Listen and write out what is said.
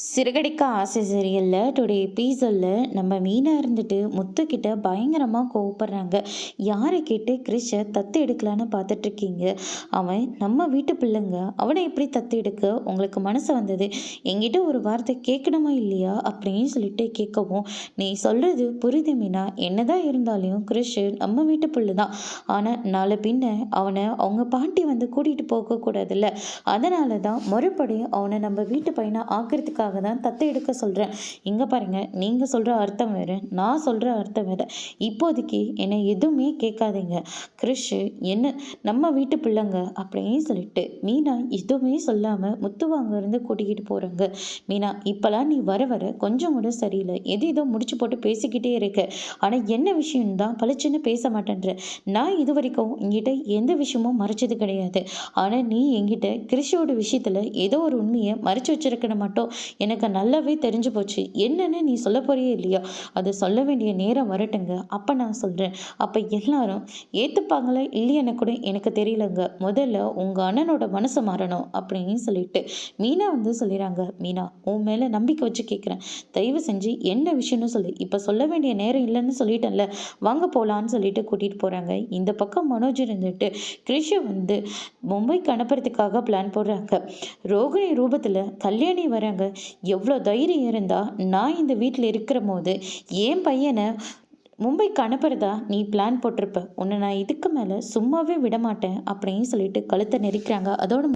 சிறுகடிக்க ஆசை சீரியலில் டுடே எபிசோடில் நம்ம மீனாக இருந்துட்டு முத்துக்கிட்ட பயங்கரமாக கோவப்படுறாங்க. யாரை கேட்டு கிறிஷை தத்து எடுக்கலான்னு பார்த்துட்ருக்கீங்க? அவன் நம்ம வீட்டு பிள்ளைங்க, அவனை எப்படி தத்து எடுக்க உங்களுக்கு மனசு வந்தது? என்கிட்ட ஒரு வார்த்தை கேட்கணுமா இல்லையா அப்படின்னு சொல்லிட்டு கேட்கவும், நீ சொல்கிறது புரியுது மீனா, என்னதான் இருந்தாலும் கிறிஷு நம்ம வீட்டு பிள்ளை தான். ஆனால் நாளை பின்ன அவனை அவங்க பாட்டி வந்து கூட்டிகிட்டு போகக்கூடாதுல்ல, அதனால தான் மறுபடி அவனை நம்ம வீட்டு பையனை ஆக்கிறதுக்காக தான் தத்து எடுக்க சொல்கிறேன். இங்கே பாருங்க, நீங்கள் சொல்கிற அர்த்தம் வேறு, நான் சொல்கிற அர்த்தம் வேறு. இப்போதைக்கு என்னை எதுவுமே கேட்காதீங்க. கிறிஷு என்ன நம்ம வீட்டு பிள்ளைங்க அப்படின்னு சொல்லிட்டு மீனா எதுவுமே சொல்லாமல் முத்துவாங்க இருந்து கூட்டிக்கிட்டு போகிறாங்க. மீனா, இப்போலாம் நீ வர வர கொஞ்சம் கூட சரியில்லை. எது ஏதோ முடிச்சு போட்டு பேசிக்கிட்டே இருக்க. ஆனால் என்ன விஷயம் தான் பளிச்சுன்னு பேச மாட்டேன்ற. நான் இது வரைக்கும் என்கிட்ட எந்த விஷயமும் மறைச்சது கிடையாது. ஆனால் நீ என்கிட்ட கிறிஷோட விஷயத்தில் ஏதோ ஒரு உண்மையை மறைச்சு வச்சிருக்கணும் மட்டும் எனக்கு நல்லாவே தெரிஞ்சு போச்சு. என்னன்னு நீ சொல்ல போறியே இல்லையா, அதை சொல்ல வேண்டிய நேரம் வரட்டுங்க, அப்போ நான் சொல்கிறேன். அப்போ எல்லாரும் ஏற்றுப்பாங்களா இல்லையான்னு கூட எனக்கு தெரியலங்க. முதல்ல உங்கள் அண்ணனோட மனசு மாறணும் அப்படின்னு சொல்லிட்டு மீனா வந்து சொல்லிடுறாங்க. மீனா, உன் மேலே நம்பிக்கை வச்சு கேட்குறேன், தயவு செஞ்சு என்ன விஷயம்னு சொல்லு. இப்போ சொல்ல வேண்டிய நேரம் இல்லைன்னு சொல்லிட்டேன்ல, வாங்க போகலான்னு சொல்லிட்டு கூட்டிகிட்டு போகிறாங்க. இந்த பக்கம் மனோஜ் இருந்துட்டு கிரிஷை வந்து மும்பைக்கு அனுப்புறதுக்காக பிளான் போடுறாங்க. ரோகிணி ரூபத்தில் கல்யாணி வராங்க. எவ்வளோ தைரியம் இருந்தால் நான் இந்த வீட்டில் இருக்கிற போது என் பையனை மும்பைக்கு அனுப்புறதா நீ பிளான் போட்டிருப்ப. உன்னை நான் இதுக்கு மேலே சும்மாவே விட மாட்டேன் அப்படின்னு சொல்லிட்டு கழுத்தை நெரிக்கிறாங்க. அதோட